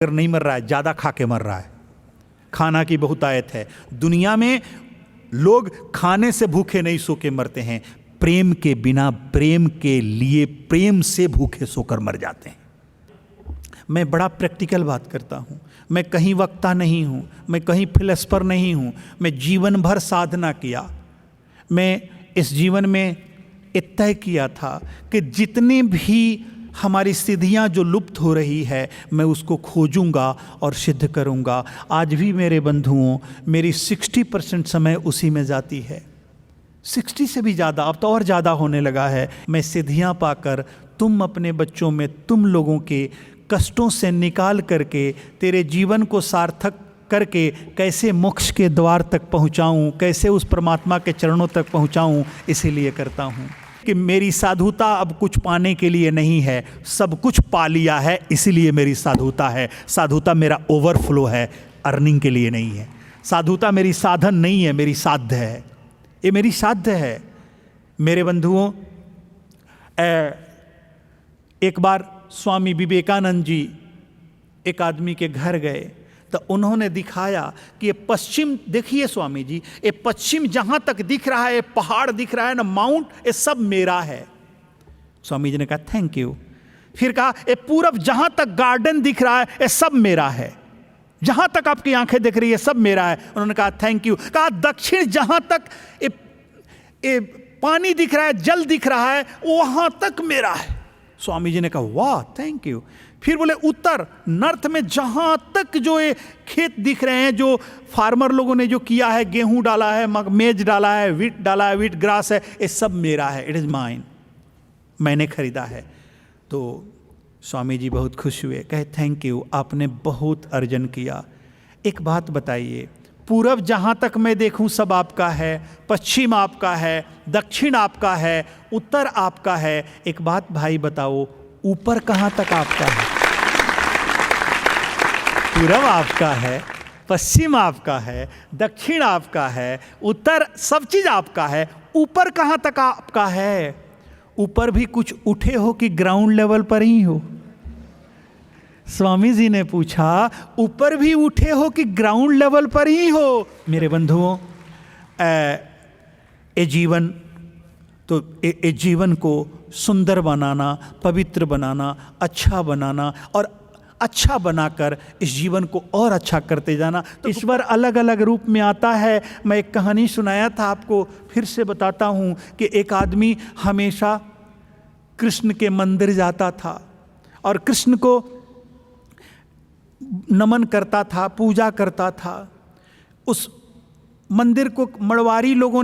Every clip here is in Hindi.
नहीं मर रहा है, ज़्यादा खा के मर रहा है। खाना की बहुतायत है दुनिया में। लोग खाने से भूखे नहीं सो के मरते हैं, प्रेम के बिना, प्रेम के लिए, प्रेम से भूखे सोकर मर जाते हैं। मैं बड़ा प्रैक्टिकल बात करता हूँ, मैं कहीं वक्ता नहीं हूँ, मैं कहीं फिलस्फर नहीं हूँ। मैं जीवन भर साधना किया। मैं इस जीवन में तय किया था कि जितने भी हमारी सिद्धियाँ जो लुप्त हो रही है, मैं उसको खोजूंगा और सिद्ध करूंगा। आज भी मेरे बंधुओं, मेरी 60% समय उसी में जाती है, 60 से भी ज़्यादा, अब तो और ज़्यादा होने लगा है। मैं सिद्धियाँ पाकर तुम अपने बच्चों में, तुम लोगों के कष्टों से निकाल करके, तेरे जीवन को सार्थक करके कैसे मोक्ष के द्वार तक पहुँचाऊँ, कैसे उस परमात्मा के चरणों तक पहुँचाऊँ, इसीलिए करता हूँ कि मेरी साधुता अब कुछ पाने के लिए नहीं है, सब कुछ पा लिया है, इसीलिए मेरी साधुता है। साधुता मेरा ओवरफ्लो है, अर्निंग के लिए नहीं है। साधुता मेरी साधन नहीं है, मेरी साध्य है। ये मेरी साध्य है। मेरे बंधुओं, एक बार स्वामी विवेकानंद जी एक आदमी के घर गए तो उन्होंने दिखाया कि ये पश्चिम, देखिए स्वामी जी, ये पश्चिम जहाँ तक दिख रहा है, पहाड़ दिख रहा है ना, माउंट, ये सब मेरा है। स्वामी जी ने कहा थैंक यू। फिर कहा ये पूरब जहाँ तक गार्डन दिख रहा है, ये सब मेरा है। जहाँ तक आपकी आंखें दिख रही है, सब मेरा है। उन्होंने कहा थैंक यू। कहा दक्षिण जहाँ तक ये पानी दिख रहा है, जल दिख रहा है, वहाँ तक मेरा है। स्वामी जी ने कहा वाह थैंक यू। फिर बोले उत्तर, नॉर्थ में जहाँ तक जो ये खेत दिख रहे हैं, जो फार्मर लोगों ने जो किया है, गेहूं डाला है, मेज डाला है, वीट डाला है, वीट ग्रास है, ये सब मेरा है, इट इज़ माइन, मैंने खरीदा है। तो स्वामी जी बहुत खुश हुए, कहे थैंक यू, आपने बहुत अर्जन किया। एक बात बताइए, पूरब जहाँ तक मैं देखूं सब आपका है, पश्चिम आपका है, दक्षिण आपका है, उत्तर आपका है। एक बात भाई बताओ, ऊपर कहाँ तक आपका है? पूरब आपका है, पश्चिम आपका है, दक्षिण आपका है, उत्तर, सब चीज आपका है। ऊपर कहाँ तक आपका है? ऊपर भी कुछ उठे हो कि ग्राउंड लेवल पर ही हो? स्वामी जी ने पूछा, ऊपर भी उठे हो कि ग्राउंड लेवल पर ही हो? मेरे बंधुओं, ये जीवन तो ये जीवन को सुंदर बनाना, पवित्र बनाना, अच्छा बनाना और अच्छा बनाकर इस जीवन को और अच्छा करते जाना। तो ईश्वर अलग अलग रूप में आता है। मैं एक कहानी सुनाया था आपको, फिर से बताता हूँ कि एक आदमी हमेशा कृष्ण के मंदिर जाता था और कृष्ण को नमन करता था, पूजा करता था। उस मंदिर को मड़वारी लोगों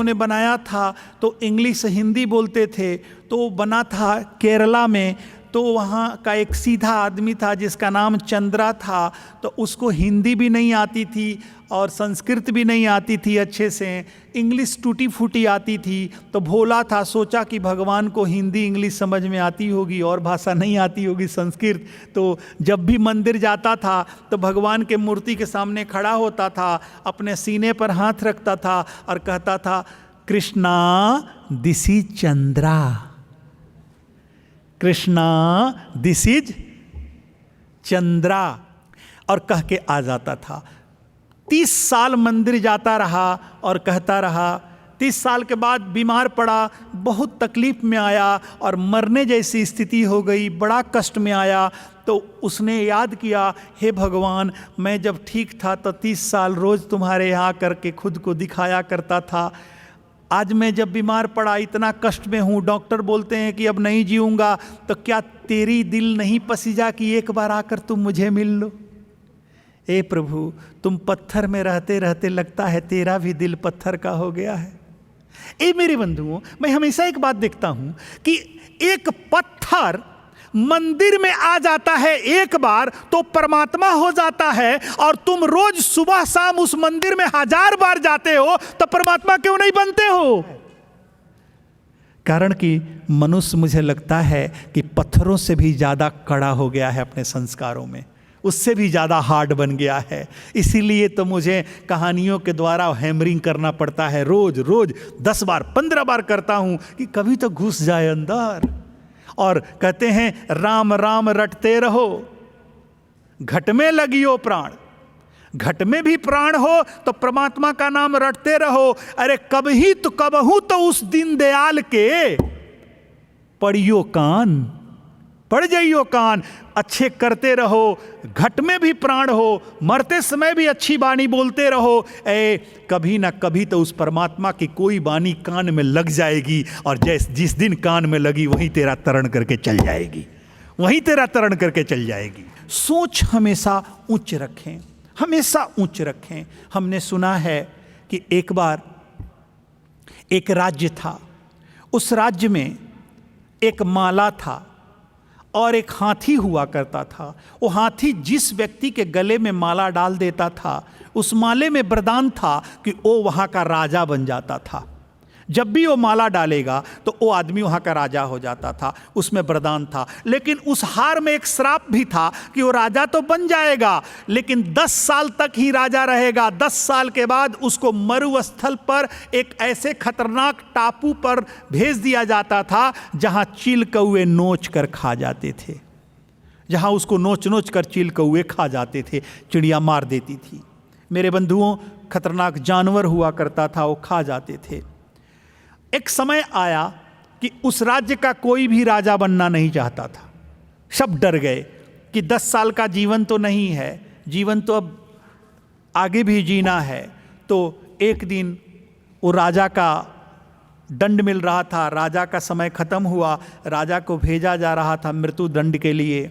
ने बनाया था, तो इंग्लिश हिंदी बोलते थे। तो बना था केरला में। तो वहाँ का एक सीधा आदमी था जिसका नाम चंद्रा था। तो उसको हिंदी भी नहीं आती थी और संस्कृत भी नहीं आती थी अच्छे से, इंग्लिश टूटी फूटी आती थी। तो भोला था, सोचा कि भगवान को हिंदी इंग्लिश समझ में आती होगी और भाषा नहीं आती होगी, संस्कृत। तो जब भी मंदिर जाता था तो भगवान के मूर्ति के सामने खड़ा होता था, अपने सीने पर हाथ रखता था और कहता था Krishna this is Chandra, Krishna this is Chandra, और कह के आ जाता था। 30 साल मंदिर जाता रहा और कहता रहा। 30 साल के बाद बीमार पड़ा, बहुत तकलीफ में आया और मरने जैसी स्थिति हो गई, बड़ा कष्ट में आया। तो उसने याद किया, हे भगवान, मैं जब ठीक था तो 30 साल रोज़ तुम्हारे यहाँ करके खुद को दिखाया करता था। आज मैं जब बीमार पड़ा, इतना कष्ट में हूँ, डॉक्टर बोलते हैं कि अब नहीं जीऊँगा, तो क्या तेरी दिल नहीं पसीजा कि एक बार आकर तुम मुझे मिल लो? ए प्रभु, तुम पत्थर में रहते रहते लगता है तेरा भी दिल पत्थर का हो गया है। ए मेरे बंधुओं, मैं हमेशा एक बात देखता हूं कि एक पत्थर मंदिर में आ जाता है एक बार तो परमात्मा हो जाता है, और तुम रोज सुबह शाम उस मंदिर में 1000 बार जाते हो तो परमात्मा क्यों नहीं बनते हो? कारण कि मनुष्य, मुझे लगता है कि पत्थरों से भी ज्यादा कड़ा हो गया है अपने संस्कारों में, उससे भी ज़्यादा हार्ड बन गया है। इसीलिए तो मुझे कहानियों के द्वारा हैमरिंग करना पड़ता है, रोज रोज 10 बार 15 बार करता हूँ कि कभी तो घुस जाए अंदर। और कहते हैं राम राम रटते रहो, घट में लगियो प्राण। घट में भी प्राण हो तो परमात्मा का नाम रटते रहो। अरे कबही तो कबहू तो उस दीन दयाल के पढ़ियो कान, पढ़ जाइयो कान। अच्छे करते रहो, घट में भी प्राण हो, मरते समय भी अच्छी वाणी बोलते रहो। कभी ना कभी तो उस परमात्मा की कोई वाणी कान में लग जाएगी, और जिस दिन कान में लगी वहीं तेरा तरण करके चल जाएगी, वहीं तेरा तरण करके चल जाएगी। सोच हमेशा उच्च रखें, हमेशा उच्च रखें। हमने सुना है कि एक बार एक राज्य था, उस राज्य में एक माला था और एक हाथी हुआ करता था। वो हाथी जिस व्यक्ति के गले में माला डाल देता था, उस माले में वरदान था कि वो वहाँ का राजा बन जाता था। जब भी वो माला डालेगा तो वो आदमी वहाँ का राजा हो जाता था, उसमें वरदान था। लेकिन उस हार में एक श्राप भी था कि वो राजा तो बन जाएगा लेकिन 10 साल तक ही राजा रहेगा। 10 साल के बाद उसको मरुस्थल पर एक ऐसे खतरनाक टापू पर भेज दिया जाता था जहाँ चील कौए नोच कर खा जाते थे, जहाँ उसको नोच नोच कर चील कौए खा जाते थे, चिड़िया मार देती थी। मेरे बंधुओं, खतरनाक जानवर हुआ करता था, वो खा जाते थे। एक समय आया कि उस राज्य का कोई भी राजा बनना नहीं चाहता था। सब डर गए कि 10 साल का जीवन तो नहीं है, जीवन तो अब आगे भी जीना है। तो एक दिन वो राजा का दंड मिल रहा था, राजा का समय खत्म हुआ, राजा को भेजा जा रहा था मृत्यु दंड के लिए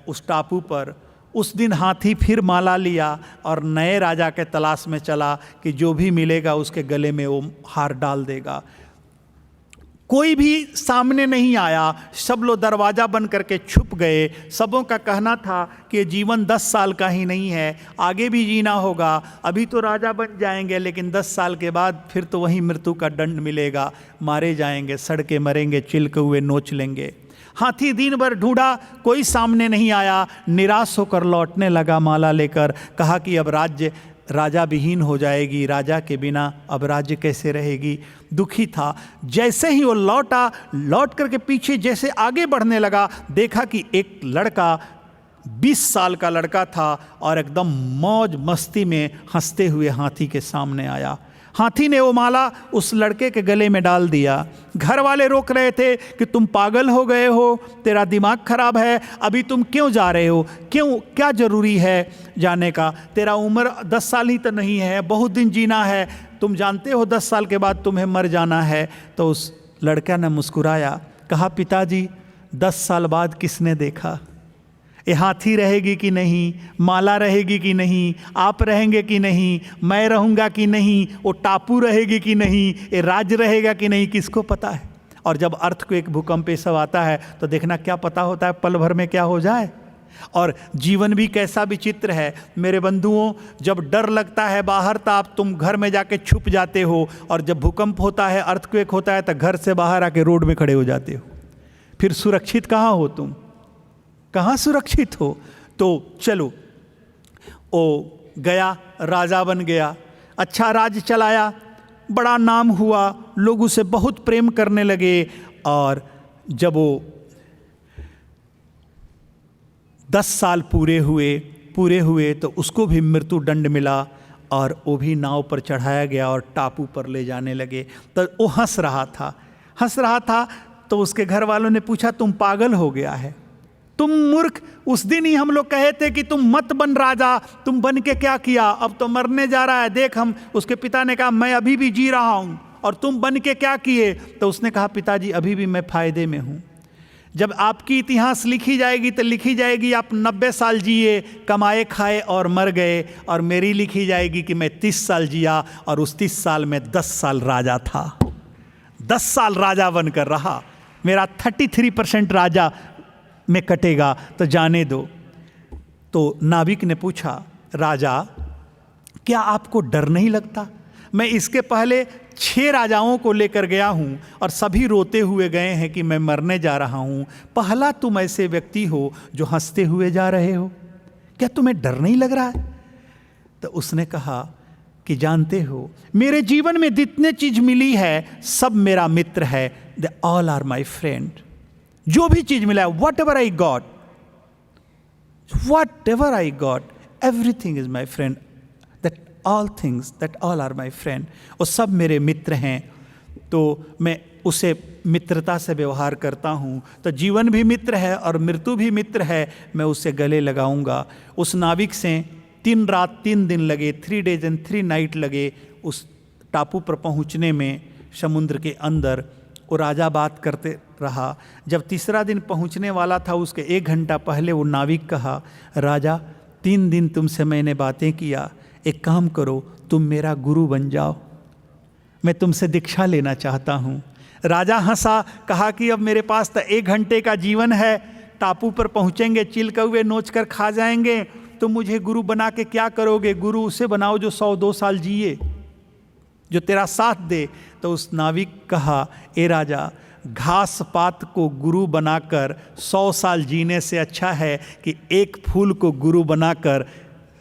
उस टापू पर। उस दिन हाथी फिर माला लिया और नए राजा के तलाश में चला कि जो भी मिलेगा उसके गले में वो हार डाल देगा। कोई भी सामने नहीं आया, सब लोग दरवाज़ा बंद करके छुप गए। सबों का कहना था कि जीवन 10 साल का ही नहीं है, आगे भी जीना होगा। अभी तो राजा बन जाएंगे लेकिन 10 साल के बाद फिर तो वही मृत्यु का दंड मिलेगा, मारे जाएंगे, सड़ के मरेंगे, चिल्के हुए नोच लेंगे। हाथी दिन भर ढूंढा, कोई सामने नहीं आया, निराश होकर लौटने लगा माला लेकर। कहा कि अब राज्य राजा विहीन हो जाएगी, राजा के बिना अब राज्य कैसे रहेगी। दुखी था। जैसे ही वो लौटा, लौट करके पीछे जैसे आगे बढ़ने लगा, देखा कि एक लड़का 20 साल का लड़का था और एकदम मौज मस्ती में हंसते हुए हाथी के सामने आया। हाथी ने वो माला उस लड़के के गले में डाल दिया। घर वाले रोक रहे थे कि तुम पागल हो गए हो, तेरा दिमाग खराब है, अभी तुम क्यों जा रहे हो, क्यों, क्या ज़रूरी है जाने का, तेरा उम्र 10 साल ही तो नहीं है, बहुत दिन जीना है, तुम जानते हो 10 साल के बाद तुम्हें मर जाना है। तो उस लड़का ने मुस्कुराया, कहा पिताजी 10 साल बाद किसने देखा, ये हाथी रहेगी कि नहीं, माला रहेगी कि नहीं, आप रहेंगे कि नहीं, मैं रहूँगा कि नहीं, वो टापू रहेगी कि नहीं, ये राज्य रहेगा कि नहीं, किसको पता है। और जब अर्थक्वेक, भूकंप ये सब आता है तो देखना क्या पता होता है पल भर में क्या हो जाए। और जीवन भी कैसा विचित्र है मेरे बंधुओं। जब डर लगता है बाहर तो आप तुम घर में जाके छुप जाते हो, और जब भूकंप होता है, अर्थक्वेक होता है तो घर से बाहर आके रोड में खड़े हो जाते हो। फिर सुरक्षित कहाँ हो तुम, कहाँ सुरक्षित हो। तो चलो, ओ गया, राजा बन गया, अच्छा राज्य चलाया, बड़ा नाम हुआ, लोग उसे बहुत प्रेम करने लगे। और जब वो 10 साल पूरे हुए तो उसको भी मृत्यु दंड मिला और वो भी नाव पर चढ़ाया गया और टापू पर ले जाने लगे। तो वो हंस रहा था। तो उसके घर वालों ने पूछा, तुम पागल हो गया है, तुम मूर्ख, उस दिन ही हम लोग कहे थे कि तुम मत बन राजा, तुम बन के क्या किया, अब तो मरने जा रहा है, देख हम। उसके पिता ने कहा, मैं अभी भी जी रहा हूँ और तुम बन के क्या किए। तो उसने कहा, पिताजी अभी भी मैं फायदे में हूँ। जब आपकी इतिहास लिखी जाएगी तो लिखी जाएगी आप 90 साल जिए, कमाए खाए और मर गए, और मेरी लिखी जाएगी कि मैं 30 साल जिया और उस 30 साल में 10 साल राजा था, 10 साल राजा बनकर रहा, मेरा 33% राजा में कटेगा, तो जाने दो। तो नाविक ने पूछा, राजा क्या आपको डर नहीं लगता, मैं इसके पहले 6 राजाओं को लेकर गया हूँ और सभी रोते हुए गए हैं कि मैं मरने जा रहा हूँ, पहला तुम ऐसे व्यक्ति हो जो हंसते हुए जा रहे हो, क्या तुम्हें डर नहीं लग रहा है। तो उसने कहा कि जानते हो, मेरे जीवन में जितने चीज़ मिली है सब मेरा मित्र है, they all are my friend. जो भी चीज मिला, whatever I got, everything is my friend, that all things, that all are my friend, वो सब मेरे मित्र हैं। तो मैं उसे मित्रता से व्यवहार करता हूँ। तो जीवन भी मित्र है और मृत्यु भी मित्र है, मैं उसे गले लगाऊंगा। उस नाविक से 3 रात 3 दिन लगे, 3 days and 3 nights लगे उस टापू पर पहुँचने में, समुद्र के अंदर। वो राजा बात करते रहा। जब तीसरा दिन पहुँचने वाला था, उसके 1 घंटा पहले वो नाविक कहा, राजा 3 दिन तुमसे मैंने बातें किया, एक काम करो, तुम मेरा गुरु बन जाओ, मैं तुमसे दीक्षा लेना चाहता हूँ। राजा हंसा, कहा कि अब मेरे पास तो 1 घंटे का जीवन है, टापू पर पहुँचेंगे, चिल कौवे नोच कर खा जाएंगे, तुम मुझे गुरु बना के क्या करोगे? गुरु उसे बनाओ जो 100-2 साल जिए, जो तेरा साथ दे। तो उस नाविक कहा, ए राजा, घास पात को गुरु बनाकर 100 साल जीने से अच्छा है कि एक फूल को गुरु बनाकर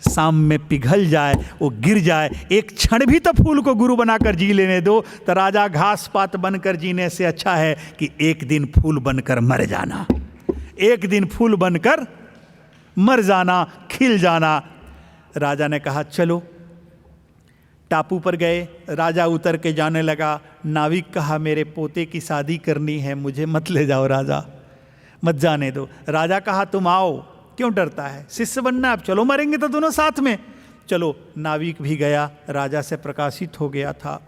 शाम में पिघल जाए, वो गिर जाए, एक क्षण भी तो फूल को गुरु बनाकर जी लेने दो। तो राजा, घास पात बनकर जीने से अच्छा है कि एक दिन फूल बनकर मर जाना, एक दिन फूल बनकर मर जाना, खिल जाना। राजा ने कहा चलो। टापू पर गए, राजा उतर के जाने लगा। नाविक कहा, मेरे पोते की शादी करनी है, मुझे मत ले जाओ राजा, मत जाने दो। राजा कहा, तुम आओ, क्यों डरता है, शिष्य बनना, अब चलो, मरेंगे तो दोनों साथ में। चलो, नाविक भी गया, राजा से प्रकाशित हो गया था।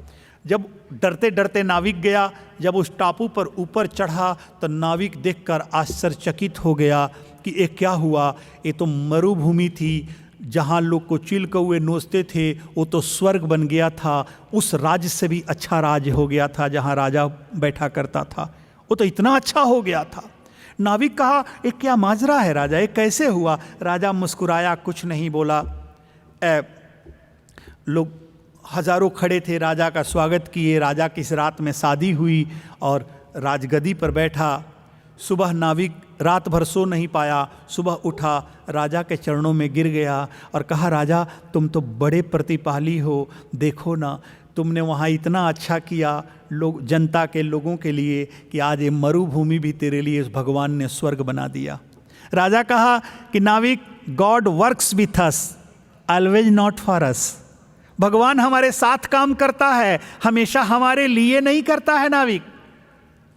जब डरते डरते नाविक गया, जब उस टापू पर ऊपर चढ़ा तो नाविक देखकर आश्चर्यचकित हो गया कि ये क्या हुआ। ये तो मरुभूमि थी, जहाँ लोग को चिल कौवे नोचते थे, वो तो स्वर्ग बन गया था, उस राज्य से भी अच्छा राज्य हो गया था जहाँ राजा बैठा करता था, वो तो इतना अच्छा हो गया था। नाविक कहा, ये क्या माजरा है राजा, ये कैसे हुआ? राजा मुस्कुराया, कुछ नहीं बोला। लोग हजारों खड़े थे, राजा का स्वागत किए। राजा की इस रात में शादी हुई और राजगद्दी पर बैठा। सुबह नाविक रात भर सो नहीं पाया, सुबह उठा, राजा के चरणों में गिर गया और कहा, राजा तुम तो बड़े प्रतिपाली हो, देखो ना, तुमने वहाँ इतना अच्छा किया लोग, जनता के लोगों के लिए, कि आज ये मरुभूमि भी तेरे लिए भगवान ने स्वर्ग बना दिया। राजा कहा कि नाविक, God works with us, always not for us. भगवान हमारे साथ काम करता है, हमेशा हमारे लिए नहीं करता है नाविक।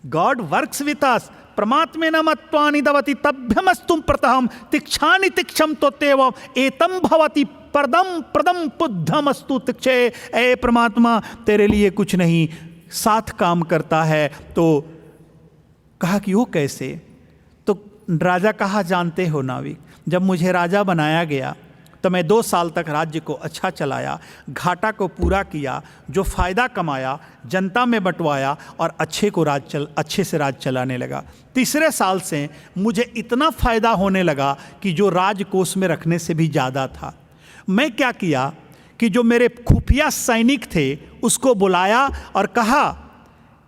गॉड वर्क्स विथ अस, परमात्मे न मत्वानि दवति तभ्यमस्तुम प्रतहम तिक्षानि तिक्षम तो तेव एतम भवति परदम प्रदम पुद्धमस्तु तिक्षे। ए परमात्मा, तेरे लिए कुछ नहीं, साथ काम करता है। तो कहा कि वो कैसे? तो राजा कहा, जानते हो नाविक, जब मुझे राजा बनाया गया तो मैं 2 साल तक राज्य को अच्छा चलाया, घाटा को पूरा किया, जो फ़ायदा कमाया जनता में बंटवाया और अच्छे से राज चलाने लगा। तीसरे साल से मुझे इतना फ़ायदा होने लगा कि जो राजकोष में रखने से भी ज़्यादा था। मैं क्या किया कि जो मेरे खुफिया सैनिक थे उसको बुलाया और कहा,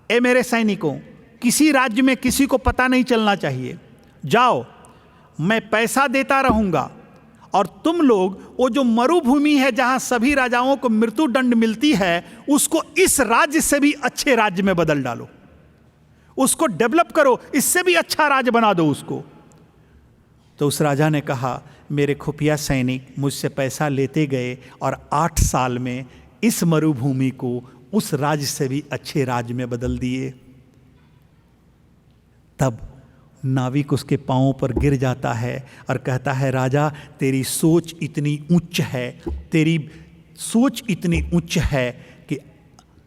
ए मेरे सैनिकों, किसी राज्य में किसी को पता नहीं चलना चाहिए, जाओ, मैं पैसा देता रहूँगा और तुम लोग वो जो मरुभूमि है जहाँ सभी राजाओं को मृत्यु दंड मिलती है, उसको इस राज्य से भी अच्छे राज्य में बदल डालो, उसको डेवलप करो, इससे भी अच्छा राज्य बना दो उसको। तो उस राजा ने कहा, मेरे खुफिया सैनिक मुझसे पैसा लेते गए और 8 साल में इस मरुभूमि को उस राज्य से भी अच्छे राज्य में बदल दिए। तब नाविक उसके पांवों पर गिर जाता है और कहता है, राजा तेरी सोच इतनी उच्च है, तेरी सोच इतनी उच्च है कि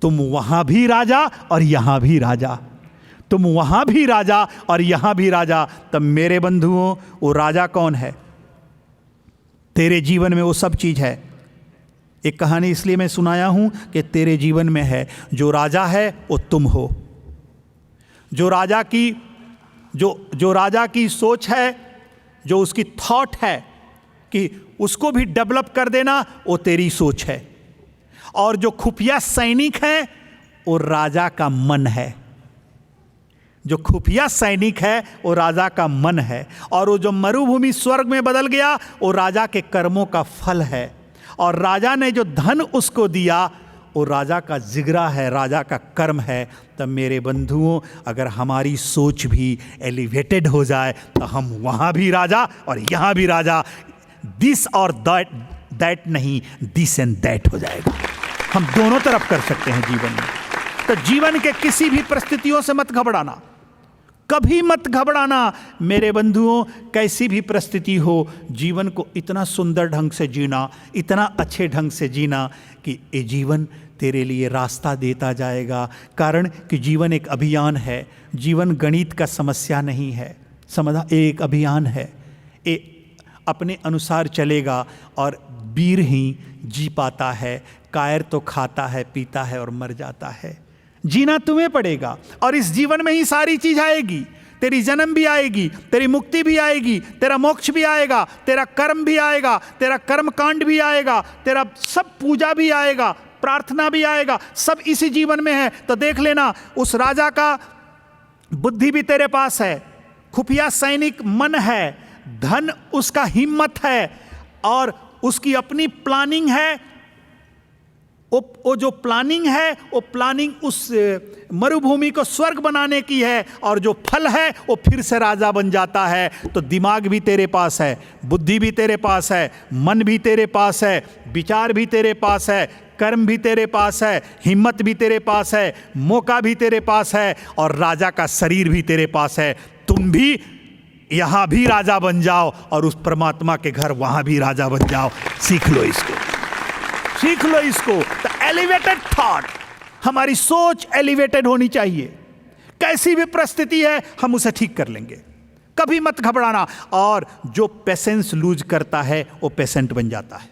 तुम वहाँ भी राजा और यहाँ भी राजा, तुम वहाँ भी राजा और यहाँ भी राजा। तब मेरे बंधुओं, वो राजा कौन है? तेरे जीवन में वो सब चीज़ है। एक कहानी इसलिए मैं सुनाया हूँ कि तेरे जीवन में है। जो राजा है वो तुम हो। जो राजा की सोच है, जो उसकी थॉट है कि उसको भी डेवलप कर देना, वो तेरी सोच है। और जो खुफिया सैनिक है वो राजा का मन है। जो खुफिया सैनिक है वो राजा का मन है। और वो जो मरुभूमि स्वर्ग में बदल गया, वो राजा के कर्मों का फल है। और राजा ने जो धन उसको दिया, वो राजा का जिगरा है, राजा का कर्म है, तब मेरे बंधुओं अगर हमारी सोच भी एलिवेटेड हो जाए तो हम वहाँ भी राजा और यहाँ भी राजा, दिस और दैट नहीं, दिस एंड दैट हो जाएगा। हम दोनों तरफ कर सकते हैं जीवन में। तो जीवन के किसी भी परिस्थितियों से मत घबराना, कभी मत घबराना मेरे बंधुओं। कैसी भी परिस्थिति हो, जीवन को इतना सुंदर ढंग से जीना, इतना अच्छे ढंग से जीना कि ये जीवन तेरे लिए रास्ता देता जाएगा। कारण कि जीवन एक अभियान है, जीवन गणित का समस्या नहीं है, समझा, एक अभियान है। ये अपने अनुसार चलेगा और वीर ही जी पाता है, कायर तो खाता है, पीता है और मर जाता है। जीना तुम्हें पड़ेगा और इस जीवन में ही सारी चीज आएगी। तेरी जन्म भी आएगी, तेरी मुक्ति भी आएगी, तेरा मोक्ष भी आएगा, तेरा कर्म भी आएगा, तेरा कर्म कांड भी आएगा, तेरा सब पूजा भी आएगा, प्रार्थना भी आएगा, सब इसी जीवन में है। तो देख लेना, उस राजा का बुद्धि भी तेरे पास है, खुफिया सैनिक मन है, धन उसका हिम्मत है और उसकी अपनी प्लानिंग है। वो जो प्लानिंग है, वो प्लानिंग उस मरुभूमि को स्वर्ग बनाने की है और जो फल है वो फिर से राजा बन जाता है। तो दिमाग भी तेरे पास है, बुद्धि भी तेरे पास है, मन भी तेरे पास है, विचार भी तेरे पास है, कर्म भी तेरे पास है, हिम्मत भी तेरे पास है, मौका भी तेरे पास है और राजा का शरीर भी तेरे पास है। तुम भी यहाँ भी राजा बन जाओ और उस परमात्मा के घर वहाँ भी राजा बन जाओ। सीख लो इसको, सीख लो इसको। तो एलिवेटेड थॉट, हमारी सोच एलिवेटेड होनी चाहिए। कैसी भी परिस्थिति है हम उसे ठीक कर लेंगे, कभी मत घबराना। और जो पेशेंस लूज करता है वो पेशेंट बन जाता है।